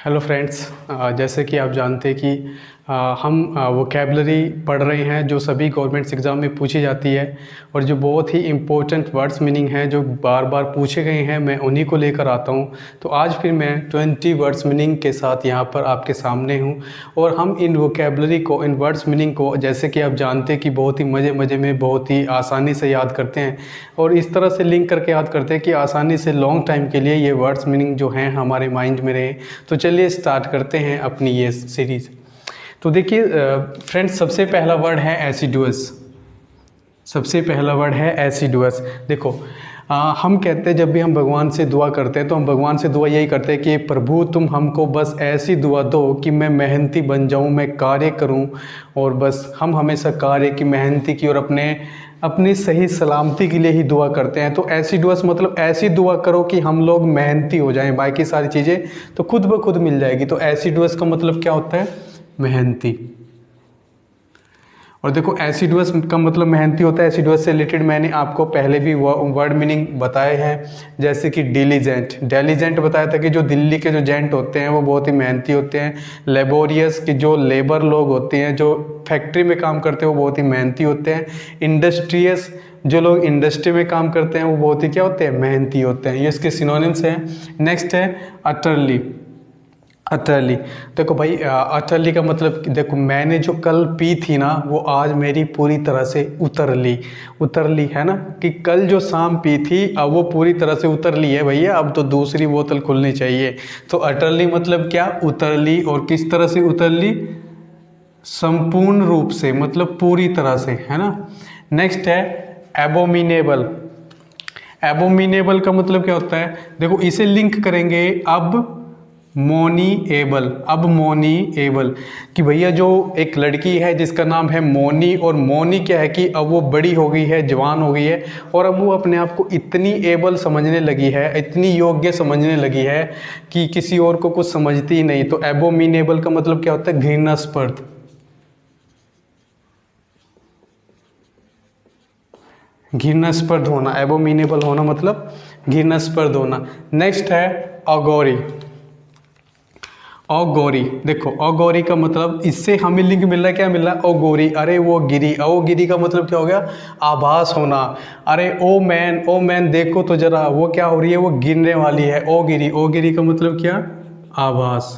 Hello friends, जैसे कि आप जानते हैं कि हम वोकेबलरी पढ़ रहे हैं जो सभी गवर्नमेंट्स एग्ज़ाम में पूछी जाती है और जो बहुत ही इम्पोर्टेंट वर्ड्स मीनिंग हैं जो बार बार पूछे गए हैं, मैं उन्हीं को लेकर आता हूं। तो आज फिर मैं 20 वर्ड्स मीनिंग के साथ यहां पर आपके सामने हूं और हम इन वोकेबलरी को, इन वर्ड्स मीनिंग को, जैसे कि आप जानते हैं कि बहुत ही मज़े मज़े में बहुत ही आसानी से याद करते हैं और इस तरह से लिंक करके याद करते हैं कि आसानी से लॉन्ग टाइम के लिए ये वर्ड्स मीनिंग जो हैं हमारे माइंड में रहे। तो चलिए स्टार्ट करते हैं अपनी ये सीरीज़। तो देखिए फ्रेंड्स, सबसे पहला वर्ड है एसिडुअस। सबसे पहला वर्ड है एसिडुअस। देखो, हम कहते हैं जब भी हम भगवान से दुआ करते हैं तो हम भगवान से दुआ यही करते हैं कि प्रभु तुम हमको बस ऐसी दुआ दो कि मैं मेहनती बन जाऊं, मैं कार्य करूं और बस हम हमेशा कार्य की, मेहनती की और अपनी सही सलामती के लिए ही दुआ करते हैं। तो एसिडुअस मतलब ऐसी दुआ करो कि हम लोग मेहनती हो जाएं, बाकी सारी चीज़ें तो खुद ब खुद मिल जाएगी। तो एसिडुअस का मतलब क्या होता है? मेहनती। और देखो, एसिडुअस का मतलब मेहनती होता है। एसिडुअस से रिलेटेड मैंने आपको पहले भी वर्ड मीनिंग बताए हैं, जैसे कि डिलीजेंट। डिलीजेंट बताया था कि जो दिल्ली के जो जेंट होते हैं वो बहुत ही मेहनती होते हैं। लेबोरियस कि जो लेबर लोग होते हैं, जो फैक्ट्री में काम करते हैं, वो बहुत ही मेहनती होते हैं। इंडस्ट्रियस, जो लोग इंडस्ट्री में काम करते हैं वो बहुत ही क्या होते हैं? मेहनती होते हैं। ये इसके सिनोनिम्स हैं। नेक्स्ट है अटरली। अटरली, देखो भाई, अटरली का मतलब, देखो मैंने जो कल पी थी ना वो आज मेरी पूरी तरह से उतर ली। उतर ली है ना, कि कल जो शाम पी थी अब वो पूरी तरह से उतर ली है भैया, अब तो दूसरी बोतल खुलनी चाहिए। तो अटरली मतलब क्या? उतर ली। और किस तरह से उतर ली? संपूर्ण रूप से, मतलब पूरी तरह से, है ना। नेक्स्ट है एबोमिनेबल। एबोमिनेबल का मतलब क्या होता है? देखो इसे लिंक करेंगे अब मोनी एबल। अब मोनी एबल कि भैया जो एक लड़की है जिसका नाम है मोनी, और मोनी क्या है कि अब वो बड़ी हो गई है, जवान हो गई है और अब वो अपने आप को इतनी एबल समझने लगी है, इतनी योग्य समझने लगी है कि किसी और को कुछ समझती ही नहीं। तो एबोमिनेबल का मतलब क्या होता है? घृणास्पद। घृणास्पद होना, एबोमिनेबल होना मतलब घृणास्पद होना। नेक्स्ट है अगौरी। अगौरी, देखो अगौरी का मतलब, इससे हमें लिंक मिल रहा है, क्या मिल रहा है? अगौरी, अरे वो गिरी। ओ गिरी का मतलब क्या हो गया? आभास होना। अरे ओ मैन, ओ मैन देखो तो जरा, वो क्या हो रही है? वो गिरने वाली है। ओ गिरी, ओ गिरी का मतलब क्या? आभास।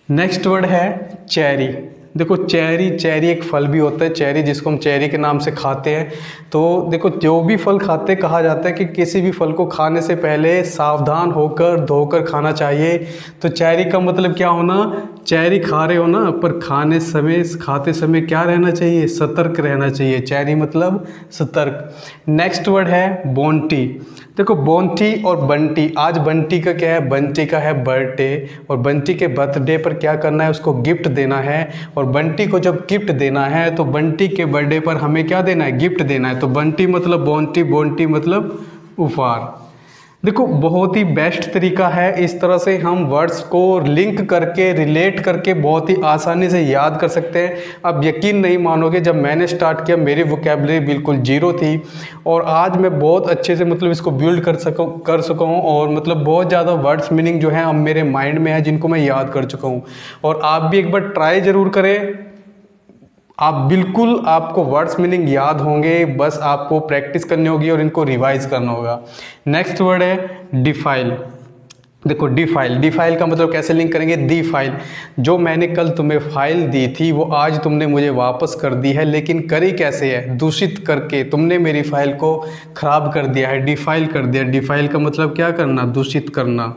नेक्स्ट वर्ड है चेरी। देखो चेरी, चेरी एक फल भी होता है, चेरी जिसको हम चेरी के नाम से खाते हैं। तो देखो जो भी फल खाते कहा जाता है कि किसी भी फल को खाने से पहले सावधान होकर धोकर खाना चाहिए। तो चेरी का मतलब क्या होना? चेरी खा रहे हो ना, पर खाते समय क्या रहना चाहिए? सतर्क रहना चाहिए। चेरी मतलब सतर्क। नेक्स्ट वर्ड है बोंटी। देखो बोंटी और बंटी, आज बंटी का क्या है? बंटी का है बर्थडे, और बंटी के बर्थडे पर क्या करना है? उसको गिफ्ट देना है। और बंटी को जब गिफ्ट देना है तो बंटी के बर्थडे पर हमें क्या देना है? गिफ्ट देना है। तो बंटी मतलब बोंटी, बोंटी मतलब उपहार। देखो बहुत ही बेस्ट तरीका है, इस तरह से हम वर्ड्स को लिंक करके, रिलेट करके बहुत ही आसानी से याद कर सकते हैं। अब यकीन नहीं मानोगे, जब मैंने स्टार्ट किया मेरी वोकेबलरी बिल्कुल जीरो थी और आज मैं बहुत अच्छे से मतलब इसको बिल्ड कर सका हूँ और मतलब बहुत ज़्यादा वर्ड्स मीनिंग जो है अब मेरे माइंड में है, जिनको मैं याद कर चुका हूँ। और आप भी एक बार ट्राई ज़रूर करें। आप बिल्कुल, आपको वर्ड्स मीनिंग याद होंगे, बस आपको प्रैक्टिस करनी होगी और इनको रिवाइज करना होगा। नेक्स्ट वर्ड है डिफाइल। देखो डिफाइल, डिफाइल का मतलब कैसे लिंक करेंगे? दी फाइल, जो मैंने कल तुम्हें फाइल दी थी वो आज तुमने मुझे वापस कर दी है, लेकिन करी कैसे है? दूषित करके तुमने मेरी फाइल को खराब कर दिया है, डिफाइल कर दिया। डिफाइल का मतलब क्या करना? दूषित करना।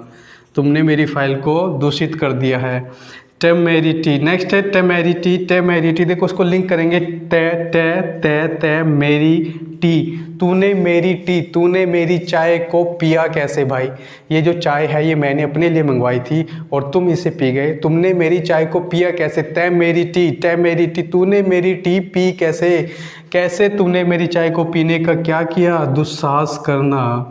तुमने मेरी फाइल को दूषित कर दिया है। टेमेरिटी। नेक्स्ट है टेमेरिटी। टेमेरिटी, देखो उसको लिंक करेंगे ते ते ते ते मेरी टी। तूने मेरी टी, तूने मेरी चाय को पिया कैसे भाई? ये जो चाय है ये मैंने अपने लिए मंगवाई थी और तुम इसे पी गए। तुमने मेरी चाय को पिया कैसे? ते मेरी टी, ते मेरी टी, तूने मेरी टी पी कैसे? कैसे तूने मेरी चाय को पीने का क्या किया? दुस्साहस करना।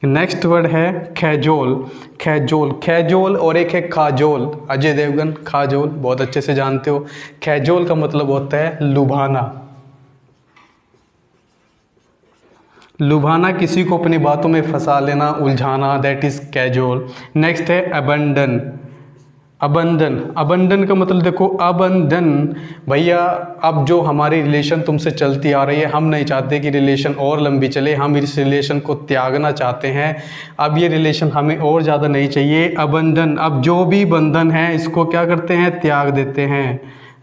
नेक्स्ट वर्ड है खैजोल। खैजोल, खैजोल और एक है खाजोल। अजय देवगन, खाजोल बहुत अच्छे से जानते हो। खैजोल का मतलब होता है लुभाना। लुभाना, किसी को अपनी बातों में फंसा लेना, उलझाना, दैट इज़ कैजुअल। नेक्स्ट है अबंडन। अबंडन, अबंडन का मतलब देखो, अबंडन भैया, अब जो हमारी रिलेशन तुमसे चलती आ रही है, हम नहीं चाहते कि रिलेशन और लंबी चले, हम इस रिलेशन को त्यागना चाहते हैं, अब ये रिलेशन हमें और ज़्यादा नहीं चाहिए। अबंडन, अब जो भी बंधन है इसको क्या करते हैं, त्याग देते हैं।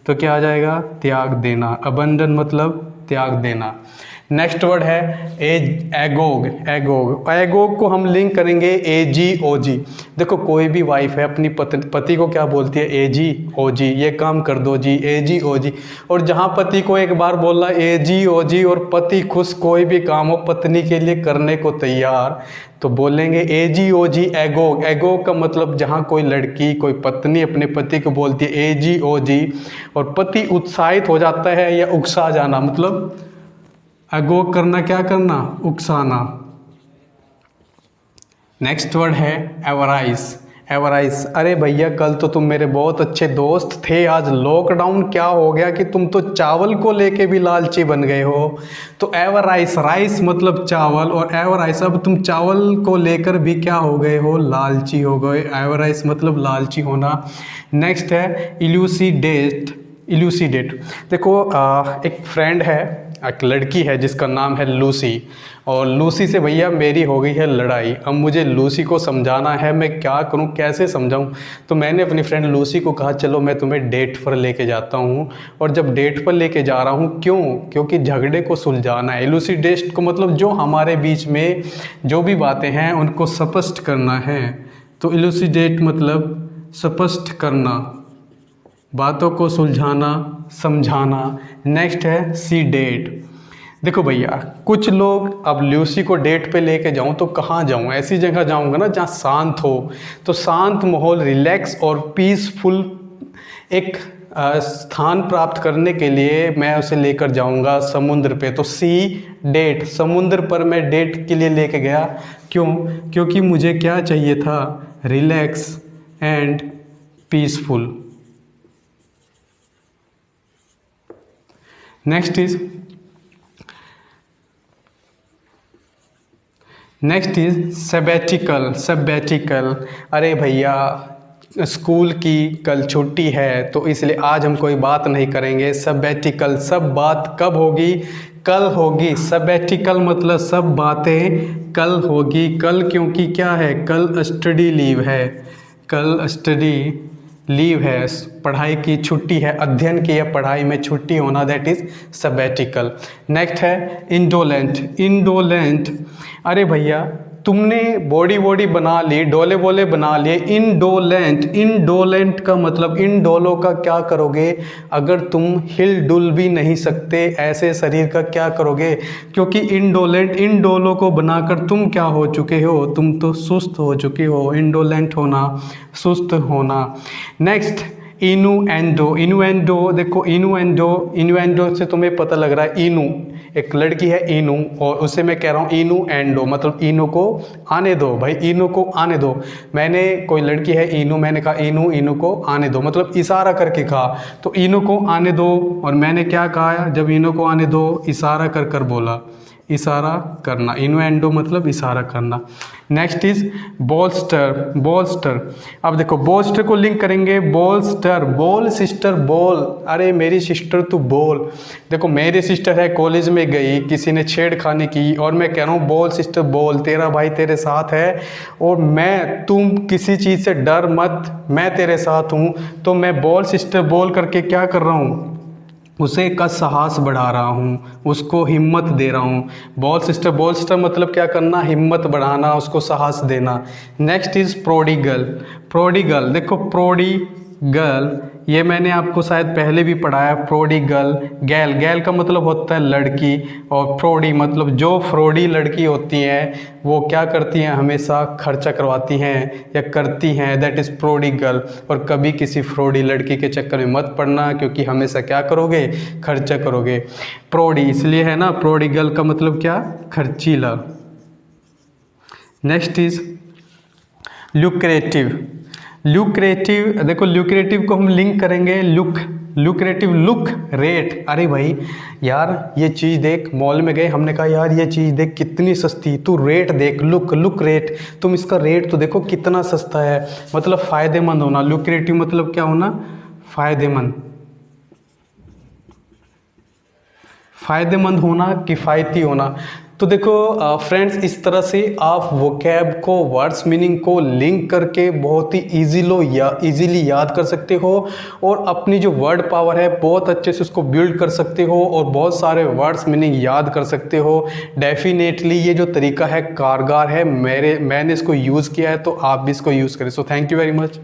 तो क्या आ जाएगा, त्याग देना। अबंडन मतलब त्याग देना। नेक्स्ट वर्ड है एगोग। एगोग, एगोग को हम लिंक करेंगे AGOG। देखो कोई भी वाइफ है अपनी पति को क्या बोलती है, AGOG, ये काम कर दो जी, AGOG। और जहाँ पति को एक बार बोला AGOG और पति खुश, कोई भी काम हो पत्नी के लिए करने को तैयार, तो बोलेंगे AGOG, एगोग। एगोग का मतलब जहाँ कोई लड़की, कोई पत्नी अपने पति को बोलती है AGOG और पति उत्साहित हो जाता है या उकसा जाना, मतलब एगोग करना, क्या करना, उकसाना। नेक्स्ट वर्ड है एवराइज। एवराइज, अरे भैया कल तो तुम मेरे बहुत अच्छे दोस्त थे, आज लॉकडाउन क्या हो गया कि तुम तो चावल को लेके भी लालची बन गए हो। तो एवराइज, राइस मतलब चावल, और एवराइज अब तुम चावल को लेकर भी क्या हो गए हो, लालची हो गए। एवराइज मतलब लालची होना। नेक्स्ट है इल्यूसिडेट। इल्यूसिडेट, देखो एक फ्रेंड है, एक लड़की है जिसका नाम है लूसी, और लूसी से भैया मेरी हो गई है लड़ाई। अब मुझे लूसी को समझाना है, मैं क्या करूं, कैसे समझाऊं। तो मैंने अपनी फ्रेंड लूसी को कहा चलो मैं तुम्हें डेट पर लेके जाता हूं। और जब डेट पर लेके जा रहा हूं, क्यों, क्योंकि झगड़े को सुलझाना है। इल्यूसिडेट को मतलब जो हमारे बीच में जो भी बातें हैं उनको स्पष्ट करना है। तो इल्यूसिडेट मतलब स्पष्ट करना, बातों को सुलझाना, समझाना। नेक्स्ट है सी डेट। देखो भैया कुछ लोग, अब लूसी को डेट पे लेके जाऊं तो कहाँ जाऊं, ऐसी जगह जाऊंगा ना जहाँ शांत हो। तो शांत माहौल, रिलैक्स और पीसफुल एक स्थान प्राप्त करने के लिए मैं उसे लेकर जाऊंगा समुद्र पे। तो सी डेट, समुद्र पर मैं डेट के लिए लेके गया, क्यों, क्योंकि मुझे क्या चाहिए था, relax and peaceful. Next is sabbatical. Sabbatical, अरे भैया स्कूल की कल छुट्टी है तो इसलिए आज हम कोई बात नहीं करेंगे। सबैटिकल, सब बात कब होगी, कल होगी। सबैटिकल मतलब सब बातें कल होगी। कल क्योंकि क्या है, कल स्टडी लीव है, कल स्टडी लीव है, पढ़ाई की छुट्टी है, अध्ययन की या पढ़ाई में छुट्टी होना, दैट इज सबैटिकल। नेक्स्ट है इंडोलेंट। इंडोलेंट, अरे भैया तुमने बॉडी बना ली, डोले बोले बना लिए। इंडोलेंट, इंडोलेंट का मतलब इन डोलों का क्या करोगे, अगर तुम हिल डुल भी नहीं सकते ऐसे शरीर का क्या करोगे, क्योंकि इंडोलेंट, इन डोलों को बनाकर तुम क्या हो चुके हो, तुम तो सुस्त हो चुके हो। इंडोलेंट होना, सुस्त होना। नेक्स्ट इनुएंडो। इनुएंडो, देखो इनुएंडो, इनुएंडो से तुम्हें पता लग रहा है, इनू एक लड़की है इनू, और उसे मैं कह रहा हूँ इनुएंडो, मतलब इनू को आने दो भाई, इनू को आने दो। मैंने, कोई लड़की है इनू, मैंने कहा इनू, इनू को आने दो, मतलब इशारा करके कहा। तो इनू को आने दो, और मैंने क्या कहा, जब इनू को आने दो इशारा कर कर बोला, इशारा करना। इनुएंडो मतलब इशारा करना। Next is bolster. बोल्स्टर, अब देखो बोल्स्टर को लिंक करेंगे बोल्स्टर, बोल सिस्टर बोल, अरे मेरी सिस्टर तू बोल। देखो मेरी सिस्टर है, कॉलेज में गई, किसी ने छेड़खानी की, और मैं कह रहा हूँ बोल सिस्टर बोल, तेरा भाई तेरे साथ है, और मैं, तुम किसी चीज़ से डर मत, मैं तेरे साथ हूँ। तो मैं बोल सिस्टर बोल करके क्या कर रहा हूँ, उसे का साहस बढ़ा रहा हूँ, उसको हिम्मत दे रहा हूँ। बोल सिस्टर, बोल सिस्टर मतलब क्या करना, हिम्मत बढ़ाना, उसको साहस देना। Next is prodigal. प्रोडिगल, देखो प्रोडिगल ये मैंने आपको शायद पहले भी पढ़ाया। प्रोडिगल, गैल, गैल का मतलब होता है लड़की, और फ्रॉडी मतलब जो फ्रॉडी लड़की होती हैं वो क्या करती हैं, हमेशा खर्चा करवाती हैं या करती हैं, दैट इज़ प्रोडिगल। और कभी किसी फ्रॉडी लड़की के चक्कर में मत पड़ना, क्योंकि हमेशा क्या करोगे, खर्चा करोगे। प्रोडी इसलिए है ना, प्रोडिगल का मतलब क्या, खर्चीला। Next is lucrative. ल्यूक्रेटिव, देखो ल्यूक्रेटिव को हम लिंक करेंगे लुक्रेटिव, लुक रेट, अरे भाई यार ये चीज़ देख, मॉल में गए, हमने कहा यार ये चीज़ देख कितनी सस्ती, तू रेट देख, लुक रेट, तुम इसका रेट तो देखो कितना सस्ता है। मतलब फ़ायदेमंद होना, लुक्रेटिव मतलब क्या होना, फ़ायदेमंद, फ़ायदेमंद होना, किफ़ायती होना। तो देखो फ्रेंड्स, इस तरह से आप वोकैब को, वर्ड्स मीनिंग को लिंक करके बहुत ही इजीली याद कर सकते हो और अपनी जो वर्ड पावर है बहुत अच्छे से उसको बिल्ड कर सकते हो और बहुत सारे वर्ड्स मीनिंग याद कर सकते हो। डेफिनेटली ये जो तरीका है कारगर है, मैंने इसको यूज़ किया है, तो आप भी इसको यूज़ करें। So thank you very much.